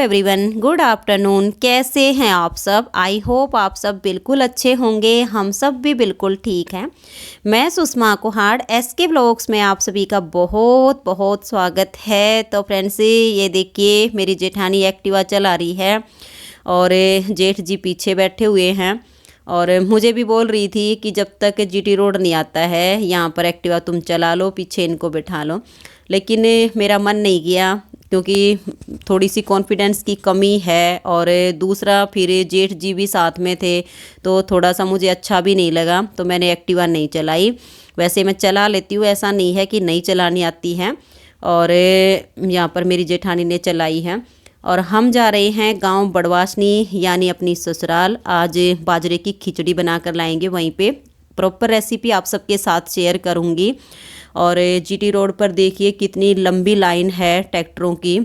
Everyone, good afternoon. कैसे हैं आप सब? आई होप आप सब बिल्कुल अच्छे होंगे। हम सब भी बिल्कुल ठीक हैं। मैं सुषमा कुहाड़, एसके व्लॉग्स में आप सभी का बहुत बहुत स्वागत है। तो फ्रेंड्स, ये देखिए मेरी जेठानी एक्टिवा चला रही है और जेठ जी पीछे बैठे हुए हैं और मुझे भी बोल रही थी कि जब तक जीटी रोड नहीं आता है यहाँ पर एक्टिवा तुम चला लो, पीछे इनको बिठा लो। लेकिन मेरा मन नहीं किया क्योंकि थोड़ी सी कॉन्फिडेंस की कमी है और दूसरा फिर जेठ जी भी साथ में थे तो थोड़ा सा मुझे अच्छा भी नहीं लगा, तो मैंने एक्टिवा नहीं चलाई। वैसे मैं चला लेती हूँ, ऐसा नहीं है कि नहीं चलानी आती है। और यहाँ पर मेरी जेठानी ने चलाई है और हम जा रहे हैं गांव बड़वासनी यानी अपनी ससुराल। आज बाजरे की खिचड़ी बनाकर लाएंगे, वहीं पे प्रॉपर रेसिपी आप सबके साथ शेयर करूंगी। और जीटी रोड पर देखिए कितनी लंबी लाइन है ट्रैक्टरों की,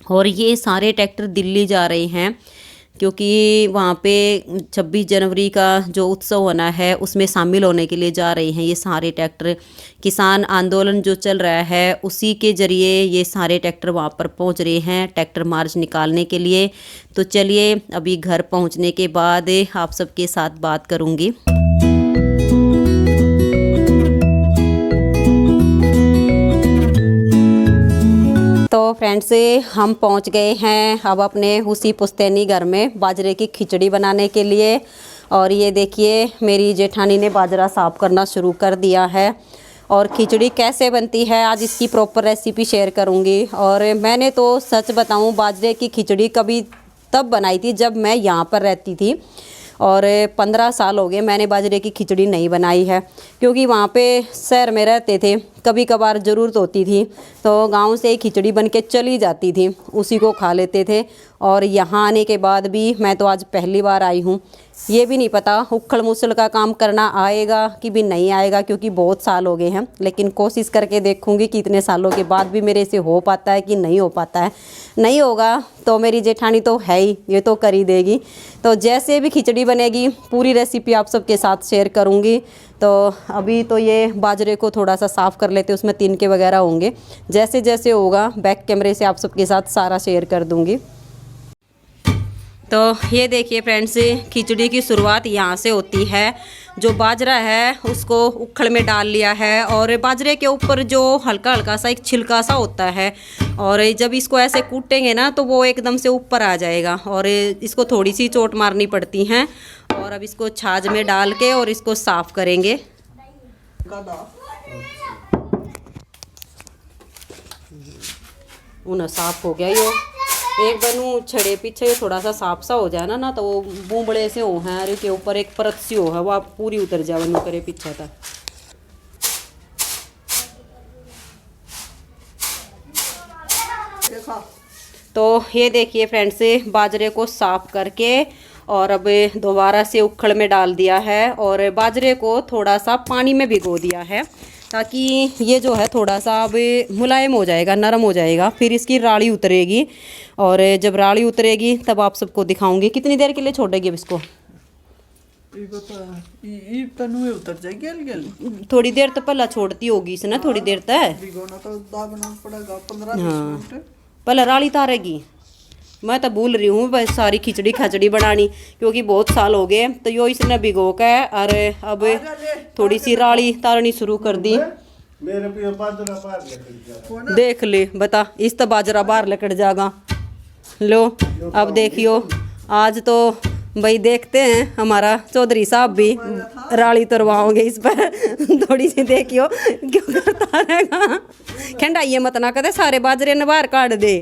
और ये सारे ट्रैक्टर दिल्ली जा रहे हैं क्योंकि वहाँ पे 26 जनवरी का जो उत्सव होना है उसमें शामिल होने के लिए जा रहे हैं ये सारे ट्रैक्टर। किसान आंदोलन जो चल रहा है उसी के ज़रिए ये सारे ट्रैक्टर वहाँ पर पहुँच रहे हैं ट्रैक्टर मार्च निकालने के लिए। तो चलिए अभी घर पहुँचने के बाद आप सबके साथ बात करूँगी। तो फ्रेंड्स, हम पहुंच गए हैं अब अपने उसी पुश्तैनी घर में बाजरे की खिचड़ी बनाने के लिए। और ये देखिए मेरी जेठानी ने बाजरा साफ़ करना शुरू कर दिया है और खिचड़ी कैसे बनती है आज इसकी प्रॉपर रेसिपी शेयर करूंगी। और मैंने तो सच बताऊं बाजरे की खिचड़ी कभी तब बनाई थी जब मैं यहाँ पर रहती थी, और 15 साल हो गए मैंने बाजरे की खिचड़ी नहीं बनाई है क्योंकि वहाँ पे शहर में रहते थे, कभी कभार ज़रूरत होती थी तो गांव से खिचड़ी बन के चली जाती थी, उसी को खा लेते थे। और यहाँ आने के बाद भी मैं तो आज पहली बार आई हूँ, ये भी नहीं पता उखड़ मुसल का काम करना आएगा कि भी नहीं आएगा क्योंकि बहुत साल हो गए हैं। लेकिन कोशिश करके देखूँगी कि इतने सालों के बाद भी मेरे से हो पाता है कि नहीं हो पाता है। नहीं होगा तो मेरी जेठानी तो है ही, ये तो कर ही देगी। तो जैसे भी खिचड़ी बनेगी पूरी रेसिपी आप सबके साथ शेयर करूँगी। तो अभी तो ये बाजरे को थोड़ा सा साफ़ कर लेते, उसमें तिनके वगैरह होंगे, जैसे जैसे होगा बैक कैमरे से आप सबके साथ सारा शेयर कर दूँगी। तो ये देखिए फ्रेंड्स, खिचड़ी की शुरुआत यहाँ से होती है। जो बाजरा है उसको उखड़ में डाल लिया है और बाजरे के ऊपर जो हल्का हल्का सा एक छिलका सा होता है, और जब इसको ऐसे कूटेंगे ना तो वो एकदम से ऊपर आ जाएगा और इसको थोड़ी सी चोट मारनी पड़ती हैं। और अब इसको छाछ में डाल के और इसको साफ़ करेंगे। उन्हें साफ़ हो गया ये, एक बनू छड़े पीछे थोड़ा सा साफ सा हो जाए ना तो वो बूंबड़े से हो हैं, अरे के ऊपर एक परत सी हो है वो आप पूरी उतर जाए बनू करे पीछे तक। तो ये देखिए फ्रेंड्स, बाजरे को साफ करके और अब दोबारा से उखड़ में डाल दिया है और बाजरे को थोड़ा सा पानी में भिगो दिया है ताकि ये जो है थोड़ा सा अब मुलायम हो जाएगा, नरम हो जाएगा, फिर इसकी राड़ी उतरेगी। और जब राड़ी उतरेगी तब आप सबको दिखाऊंगी। कितनी देर के लिए छोड़ेगी अब इसको? उतर जाएगी थोड़ी देर तो पहला छोड़ती होगी इसे ना, थोड़ी देर तक। हाँ पहला राड़ी तारेगी। मैं तो भूल रही हूँ बस सारी खिचड़ी खचड़ी बनानी क्योंकि बहुत साल हो गए, तो यो इसने भिगो के और अब थोड़ी सी राड़ी तारनी शुरू कर दी। देख ले बता, इस तो बाजरा बाहर लकड़ जाएगा। लो अब देखियो, आज तो भाई देखते हैं हमारा चौधरी साहब भी राड़ी तरवाओगे इस पर। थोड़ी सी देखियो क्यों करता रहेगा, खंडा ये मत ना कहते सारे बाजरे ने बाहर काट दे।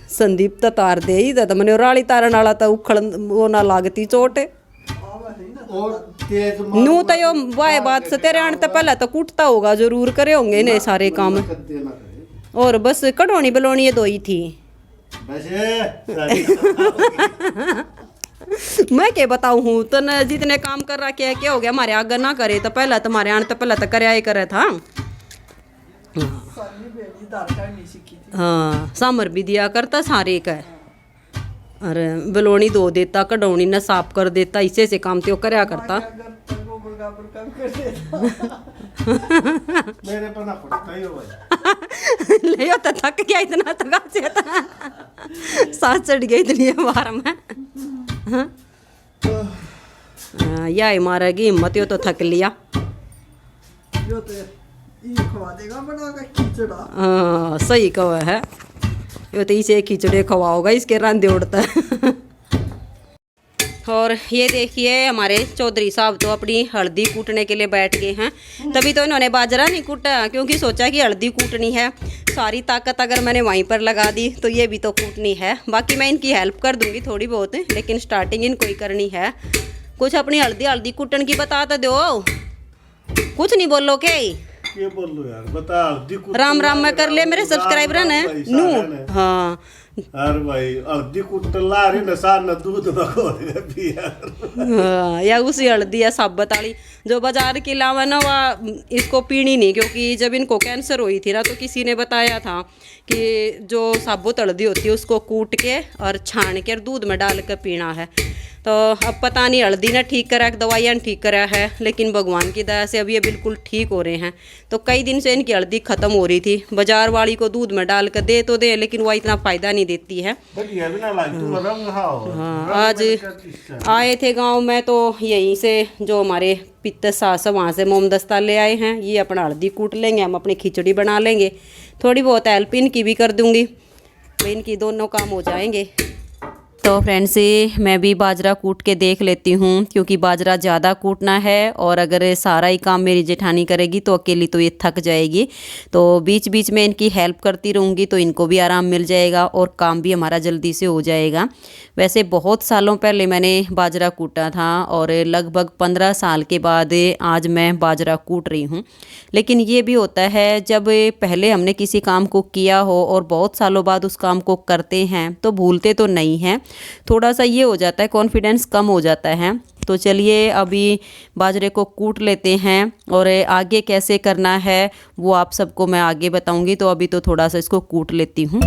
संदीप तो तार दे ही तो मैंने राड़ी तारन वाला तो उखड़ वो ना लागती चोट नू तो यो वाह बात से तेरे आने तो पहले तो कूटता होगा, जरूर करे होंगे ने सारे काम। और बस कढ़ोनी बलौनी ये दो ही थी। मैं क्या बताऊँ हूँ तो न जितने काम कर रहा क्या हो गया, हमारे आगे ना करे तो पहले तुम्हारे आने तो पहले तो करे ही करे था। हाँ सामर भी दिया करता सारे का, अरे बलौनी दो देता, कढ़ौनी न साफ कर देता, इसे से काम तो करया करता। बड़का बड़का कर देता। मेरे पर ना पड़ता ही हो भाई। ले तो थक गया इतना, थका से था सांस चढ़ गई इतनी बार में। या हमारा की हिम्मत यो तो थक लिया। जो तो ये खवा देगा बना का खिचड़ा। हाँ सही कहा है, यो तो इसे खिचड़े खवाओगा, इसके रंधे उड़ता है। और ये देखिए हमारे चौधरी साहब तो अपनी हल्दी कूटने के लिए बैठ गए हैं। तभी तो इन्होंने बाजरा नहीं कूटा, क्योंकि सोचा कि हल्दी कूटनी है, सारी ताकत अगर मैंने वहीं पर लगा दी तो ये भी तो कूटनी है। बाकी मैं इनकी हेल्प कर दूंगी थोड़ी बहुत, लेकिन स्टार्टिंग इनको ही करनी है। कुछ अपनी हल्दी कूटन की बता तो दो, कुछ नहीं बोलो के ये बोल लो यार, बता हल्दी कूट राम राम में कर ले मेरे सब्सक्राइबर ने नू। हाँ अरे भाई हल्दी कूट ला रही नशा न दूध में घोल के पिया। हाँ, या उसी हल्दी या साबत वाली जो बाजार की लावा ना, वह इसको पीनी नहीं, क्योंकि जब इनको कैंसर हुई थी ना तो किसी ने बताया था कि जो साबुत हल्दी होती है उसको कूट के और छान के और दूध में डाल कर पीना है। तो अब पता नहीं हल्दी ने ठीक करा, दवाइयाँ ने ठीक करा है, लेकिन भगवान की दया से अब ये बिल्कुल ठीक हो रहे हैं। तो कई दिन से इनकी हल्दी ख़त्म हो रही थी, बाजार वाली को दूध में डाल कर दे तो दे, लेकिन वह इतना फ़ायदा नहीं देती है। हाँ आज आए थे गांव में तो यहीं से जो हमारे पित्त सास वहाँ से मोमदस्ता ले आए हैं, ये अपना हल्दी कूट लेंगे, हम अपनी खिचड़ी बना लेंगे। थोड़ी बहुत हेल्प इनकी भी कर दूंगी, भाई इनकी दोनों काम हो जाएंगे। तो फ्रेंड्स मैं भी बाजरा कूट के देख लेती हूँ, क्योंकि बाजरा ज़्यादा कूटना है और अगर सारा ही काम मेरी जेठानी करेगी तो अकेली तो ये थक जाएगी। तो बीच बीच में इनकी हेल्प करती रहूँगी तो इनको भी आराम मिल जाएगा और काम भी हमारा जल्दी से हो जाएगा। वैसे बहुत सालों पहले मैंने बाजरा कूटा था और लगभग 15 साल के बाद आज मैं बाजरा कूट रही हूँ। लेकिन ये भी होता है जब पहले हमने किसी काम को किया हो और बहुत सालों बाद उस काम को करते हैं तो भूलते तो नहीं हैं, थोड़ा सा ये हो जाता है, कॉन्फिडेंस कम हो जाता है। तो चलिए अभी बाजरे को कूट लेते हैं और आगे कैसे करना है वो आप सबको मैं आगे बताऊंगी। तो अभी तो थोड़ा सा इसको कूट लेती हूँ।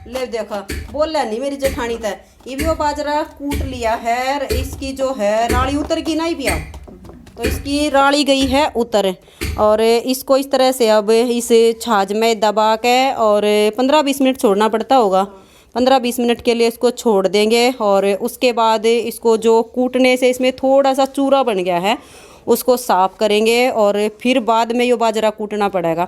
ले देखा बोल नहीं मेरी जेठानी था, ये भी वो बाजरा कूट लिया है, इसकी जो है राड़ी उतर की नहीं पिया, तो इसकी राड़ी गई है उतर। और इसको इस तरह से अब इस छाछ में दबा के और 15-20 मिनट छोड़ना पड़ता होगा। 15-20 मिनट के लिए इसको छोड़ देंगे और उसके बाद इसको जो कूटने से इसमें थोड़ा सा चूरा बन गया है उसको साफ़ करेंगे और फिर बाद में ये बाजरा कूटना पड़ेगा।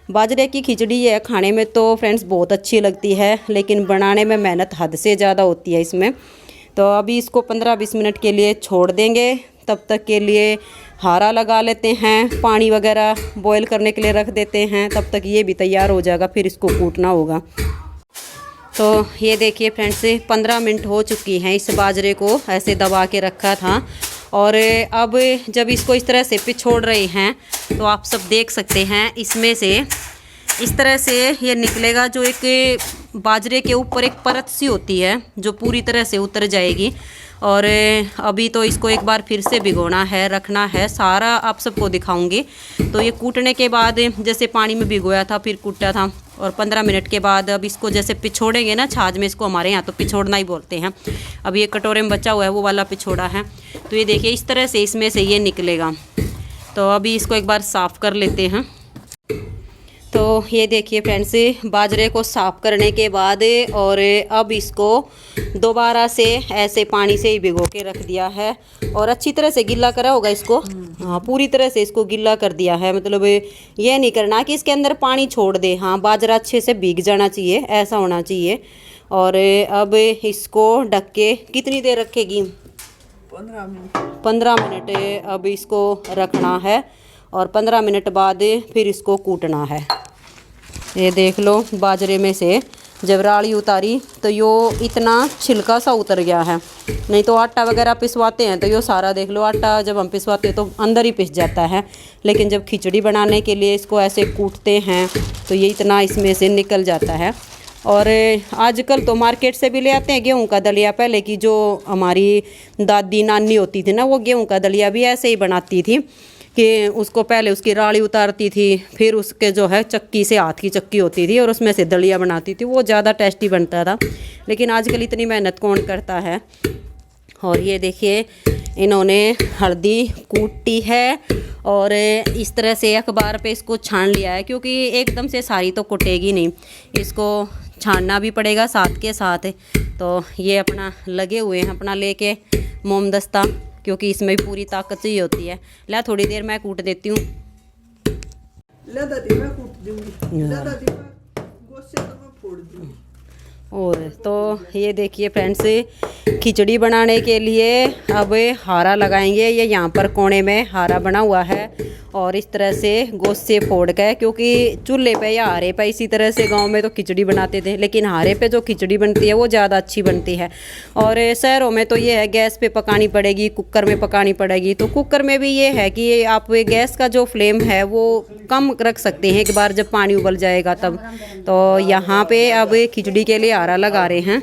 बाजरे की खिचड़ी है खाने में तो फ्रेंड्स बहुत अच्छी लगती है, लेकिन बनाने में मेहनत हद से ज़्यादा होती है इसमें। तो अभी इसको 15-20 मिनट के लिए छोड़ देंगे। तब तक के लिए हारा लगा लेते हैं, पानी वगैरह बॉईल करने के लिए रख देते हैं, तब तक ये भी तैयार हो जाएगा, फिर इसको कूटना होगा। तो ये देखिए फ्रेंड्स 15 मिनट हो चुकी हैं, इस बाजरे को ऐसे दबा के रखा था। और अब जब इसको इस तरह से पिछोड़ रहे हैं तो आप सब देख सकते हैं इसमें से इस तरह से ये निकलेगा, जो एक बाजरे के ऊपर एक परत सी होती है जो पूरी तरह से उतर जाएगी। और अभी तो इसको एक बार फिर से भिगोना है, रखना है, सारा आप सबको दिखाऊंगी। तो ये कूटने के बाद जैसे पानी में भिगोया था फिर कूटा था और 15 मिनट के बाद अब इसको जैसे पिछोड़ेंगे ना छाछ में, इसको हमारे यहाँ तो पिछोड़ना ही बोलते हैं। अब ये कटोरे में बचा हुआ है वो वाला पिछोड़ा है। तो ये देखिए इस तरह से इसमें से ये निकलेगा। तो अभी इसको एक बार साफ़ कर लेते हैं। तो ये देखिए फ्रेंड्स बाजरे को साफ़ करने के बाद और अब इसको दोबारा से ऐसे पानी से ही भिगो के रख दिया है और अच्छी तरह से गीला करा होगा इसको। हाँ पूरी तरह से इसको गीला कर दिया है, मतलब ये नहीं करना कि इसके अंदर पानी छोड़ दे। हाँ बाजरा अच्छे से भीग जाना चाहिए, ऐसा होना चाहिए। और अब इसको ढक के कितनी देर रखेगी? 15 मिनट अब इसको रखना है और 15 मिनट बाद फिर इसको कूटना है। ये देख लो बाजरे में से जब राड़ी उतारी तो यो इतना छिलका सा उतर गया है। नहीं तो आटा वगैरह पिसवाते हैं तो यो सारा देख लो आटा जब हम पिसवाते हैं तो अंदर ही पिस जाता है, लेकिन जब खिचड़ी बनाने के लिए इसको ऐसे कूटते हैं तो ये इतना इसमें से निकल जाता है। और आजकल तो मार्केट से भी ले आते हैं गेहूं का दलिया। पहले की जो हमारी दादी नानी होती थी ना वो गेहूं का दलिया भी ऐसे ही बनाती थी कि उसको पहले उसकी राड़ी उतारती थी, फिर उसके जो है चक्की से, हाथ की चक्की होती थी और उसमें से दलिया बनाती थी, वो ज़्यादा टेस्टी बनता था। लेकिन आजकल इतनी मेहनत कौन करता है। और ये देखिए इन्होंने हल्दी कूटी है और इस तरह से अखबार पे इसको छान लिया है, क्योंकि एकदम से सारी तो कुटेगी नहीं, इसको छानना भी पड़ेगा साथ के साथ। तो ये अपना लगे हुए हैं अपना लेके मोमदस्ता, क्योंकि इसमें भी पूरी ताकत चाहिए होती है। ला थोड़ी देर मैं कूट देती हूँ। ले दादी मैं कूट दूंगी, ले दादी मैं गोश्त से तो मैं फोड़ दूंगी। और तो ये देखिए फ्रेंड्स, खिचड़ी बनाने के लिए अब हारा लगाएंगे। ये यहाँ पर कोने में हारा बना हुआ है और इस तरह से गोश्त से फोड़ के, क्योंकि चूल्हे पे या हारे पे इसी तरह से गांव में तो खिचड़ी बनाते थे, लेकिन हारे पे जो खिचड़ी बनती है वो ज़्यादा अच्छी बनती है। और शहरों में तो ये है गैस पे पकानी पड़ेगी, कुकर में पकानी पड़ेगी। तो कुकर में भी ये है कि आप गैस का जो फ्लेम है वो कम रख सकते हैं एक बार जब पानी उबल जाएगा तब। तो यहाँ पे अब खिचड़ी के लिए हारा लगा रहे हैं।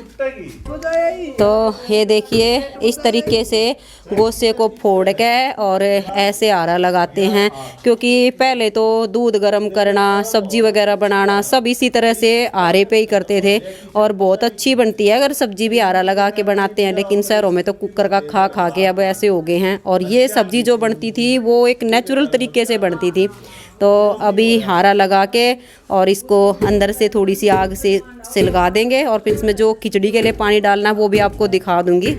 तो ये देखिए इस तरीके से गोश्त को फोड़ के और ऐसे हारा लगाते हैं, क्योंकि पहले तो दूध गर्म करना, सब्जी वगैरह बनाना सब इसी तरह से हारे पे ही करते थे और बहुत अच्छी बनती है अगर सब्जी भी हारा लगा के बनाते हैं। लेकिन शहरों में तो कुकर का खा खा के अब ऐसे हो गए हैं। और ये सब्जी जो बनती थी वो एक नेचुरल तरीके से बनती थी। तो अभी हारा लगा के और इसको अंदर से थोड़ी सी आग से सिलगा देंगे और फिर इसमें जो खिचड़ी के लिए पानी डालना वो भी आपको दिखा दूंगी।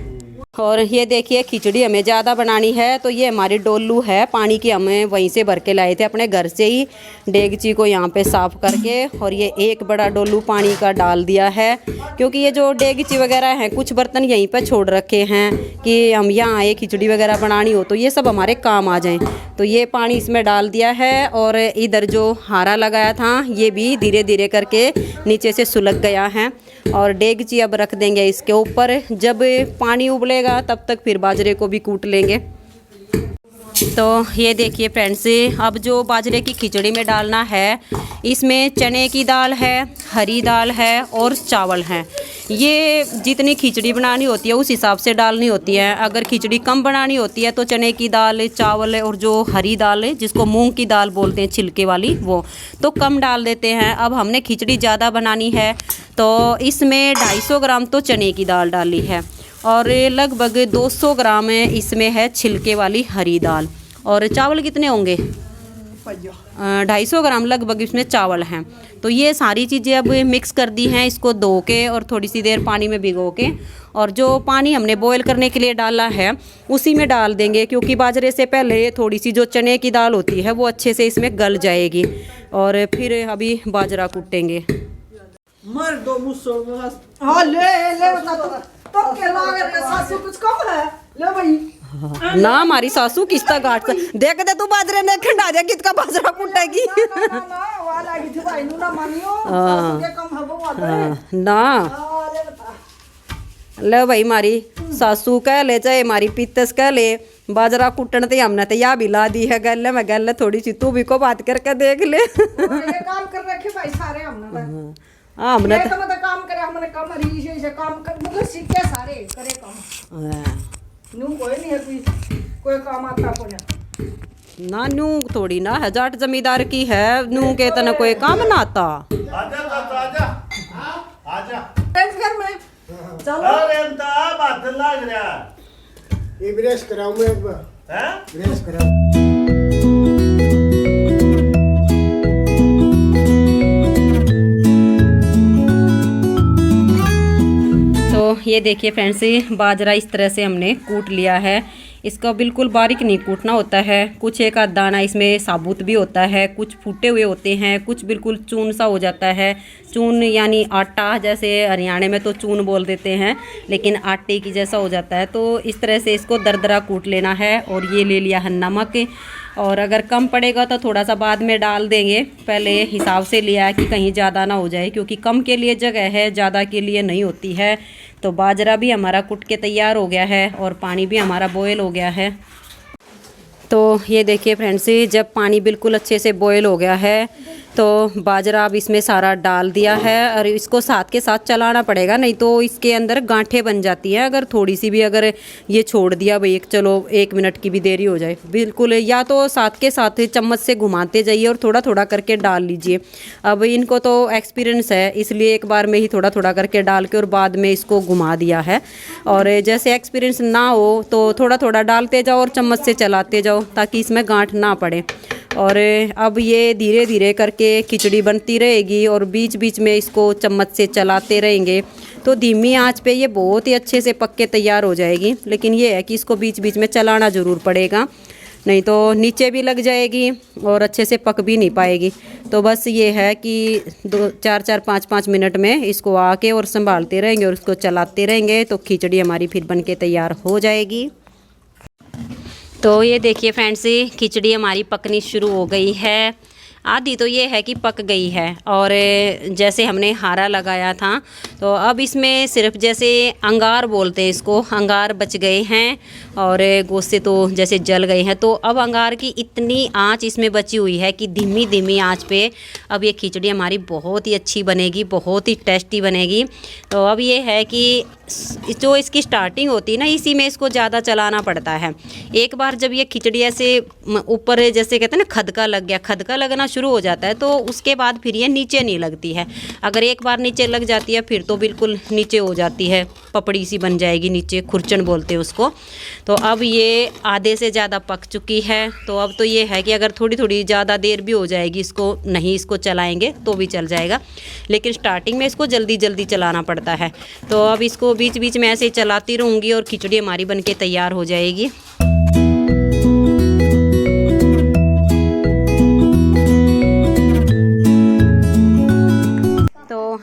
और ये देखिए खिचड़ी हमें ज़्यादा बनानी है तो ये हमारी डोलू है पानी की, हमें वहीं से भर के लाए थे अपने घर से ही, डेगची को यहाँ पे साफ़ करके। और ये एक बड़ा डोलू पानी का डाल दिया है, क्योंकि ये जो डेगची वगैरह हैं कुछ बर्तन यहीं पर छोड़ रखे हैं कि हम यहाँ आए खिचड़ी वगैरह बनानी हो तो ये सब हमारे काम आ जाएं। तो ये पानी इसमें डाल दिया है और इधर जो हारा लगाया था ये भी धीरे धीरे करके नीचे से सुलग गया है। और डेगची अब रख देंगे इसके ऊपर। जब पानी उबलेगा तब तक फिर बाजरे को भी कूट लेंगे। तो ये देखिए फ्रेंड्स, अब जो बाजरे की खिचड़ी में डालना है इसमें चने की दाल है, हरी दाल है और चावल हैं। ये जितनी खिचड़ी बनानी होती है उस हिसाब से डालनी होती है। अगर खिचड़ी कम बनानी होती है तो चने की दाल, चावल और जो हरी दाल है जिसको मूंग की दाल बोलते हैं छिलके वाली, वो तो कम डाल देते हैं। अब हमने खिचड़ी ज़्यादा बनानी है तो इसमें 250 ग्राम तो चने की दाल डाली है और लगभग 200 ग्राम इसमें है छिलके वाली हरी दाल। और चावल कितने होंगे? 250 ग्राम लगभग इसमें चावल हैं। तो ये सारी चीज़ें अब मिक्स कर दी हैं, इसको धो के और थोड़ी सी देर पानी में भिगो के, और जो पानी हमने बॉईल करने के लिए डाला है उसी में डाल देंगे, क्योंकि बाजरे से पहले थोड़ी सी जो चने की दाल होती है वो अच्छे से इसमें गल जाएगी। और फिर अभी बाजरा कूटेंगे। मर दो मुझसे। हाँ ले बता तो क्या लगा रे सासू कुछ कम है ले भाई ना हमारी सासू किस्ता गाट देख दे तू बाजरे ने खंडा दे कितना बाजरा कुटेगी ना वाला की थी भाई नु ना मानियो सासू के कम है वो वाला ना ले बता ले भाई मारी सासू कह ले चाहे हमारी पीतस कह ले, बाजरा कुटन ते हमने तो या भी ला दी है गल में गल थोड़ी सी तू भी को बात करके देख ले। ये काम कर रखे भाई सारे हमने हाँ हमने तो काम करे, हमने कम री से काम कर मुझे सीखे सारे करे काम नू कोई नहीं है कोई काम आता को ना नू थोड़ी ना है जाट जमींदार की है नू के तना कोई काम ना आता। आजा आजा घर में चलो अरे बात लग रहा ये ब्रेस कराऊं मैं एक बार, है ब्रेस कराऊं। तो ये देखिए फ्रेंड्स, बाजरा इस तरह से हमने कूट लिया है। इसका बिल्कुल बारीक नहीं कूटना होता है, कुछ एक आध दाना इसमें साबुत भी होता है, कुछ फूटे हुए होते हैं, कुछ बिल्कुल चून सा हो जाता है। चून यानी आटा, जैसे हरियाणा में तो चून बोल देते हैं, लेकिन आटे की जैसा हो जाता है। तो इस तरह से इसको दरदरा कूट लेना है। और ये ले लिया है नमक, और अगर कम पड़ेगा तो थोड़ा सा बाद में डाल देंगे, पहले हिसाब से लिया है कि कहीं ज़्यादा ना हो जाए, क्योंकि कम के लिए जगह है, ज़्यादा के लिए नहीं होती है। तो बाजरा भी हमारा कुट के तैयार हो गया है और पानी भी हमारा बॉयल हो गया है। तो ये देखिए फ्रेंड्स, जब पानी बिल्कुल अच्छे से बॉयल हो गया है तो बाजरा अब इसमें सारा डाल दिया है और इसको साथ के साथ चलाना पड़ेगा, नहीं तो इसके अंदर गांठें बन जाती हैं अगर थोड़ी सी भी अगर ये छोड़ दिया भाई, चलो 1 मिनट की भी देरी हो जाए, बिल्कुल या तो साथ के साथ चम्मच से घुमाते जाइए और थोड़ा थोड़ा करके डाल लीजिए। अब इनको तो एक्सपीरियंस है इसलिए एक बार में ही थोड़ा थोड़ा करके डाल के और बाद में इसको घुमा दिया है। और जैसे एक्सपीरियंस ना हो तो थोड़ा थोड़ा डालते जाओ और चम्मच से चलाते जाओ ताकि इसमें गांठ ना पड़े। और अब ये धीरे धीरे करके खिचड़ी बनती रहेगी और बीच बीच में इसको चम्मच से चलाते रहेंगे तो धीमी आंच पे ये बहुत ही अच्छे से पक के तैयार हो जाएगी। लेकिन ये है कि इसको बीच बीच में चलाना ज़रूर पड़ेगा, नहीं तो नीचे भी लग जाएगी और अच्छे से पक भी नहीं पाएगी। तो बस ये है कि 4-4-5-5 मिनट में इसको आके और संभालते रहेंगे और उसको चलाते रहेंगे तो खिचड़ी हमारी फिर बन के तैयार हो जाएगी। तो ये देखिए फ्रेंड्स, खिचड़ी हमारी पकनी शुरू हो गई है। आधी तो ये है कि पक गई है और जैसे हमने हारा लगाया था तो अब इसमें सिर्फ जैसे अंगार बोलते हैं इसको, अंगार बच गए हैं और गोश्ते तो जैसे जल गए हैं। तो अब अंगार की इतनी आंच इसमें बची हुई है कि धीमी धीमी आंच पे अब ये खिचड़ी हमारी बहुत ही अच्छी बनेगी, बहुत ही टेस्टी बनेगी। तो अब ये है कि जो इसकी स्टार्टिंग होती है ना, इसी में इसको ज़्यादा चलाना पड़ता है। एक बार जब ये खिचड़ी ऐसे ऊपर जैसे कहते हैं ना खदका लग गया, खदका लगना शुरू हो जाता है तो उसके बाद फिर ये नीचे नहीं लगती है। अगर एक बार नीचे लग जाती है फिर तो बिल्कुल नीचे हो जाती है, पपड़ी सी बन जाएगी नीचे, खुरचन बोलते हैं उसको। तो अब ये आधे से ज़्यादा पक चुकी है। तो अब तो ये है कि अगर थोड़ी थोड़ी ज़्यादा देर भी हो जाएगी, इसको चलाएंगे तो भी चल जाएगा, लेकिन स्टार्टिंग में इसको जल्दी जल्दी चलाना पड़ता है। तो अब इसको बीच बीच में ऐसे ही चलाती रहूँगी और खिचड़ी हमारी बन के तैयार हो जाएगी।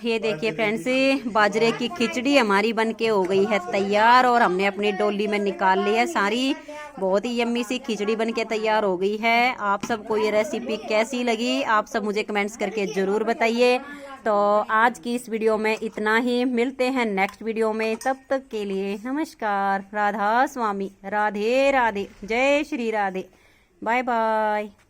ये देखिए फ्रेंड्स, बाजरे की खिचड़ी हमारी बनके हो गई है तैयार और हमने अपनी डोली में निकाल ली है सारी। बहुत ही यम्मी सी खिचड़ी बनके तैयार हो गई है। आप सबको ये रेसिपी कैसी लगी आप सब मुझे कमेंट्स करके ज़रूर बताइए। तो आज की इस वीडियो में इतना ही, मिलते हैं नेक्स्ट वीडियो में। तब तक के लिए नमस्कार, राधा स्वामी, राधे राधे, जय श्री राधे, बाय बाय।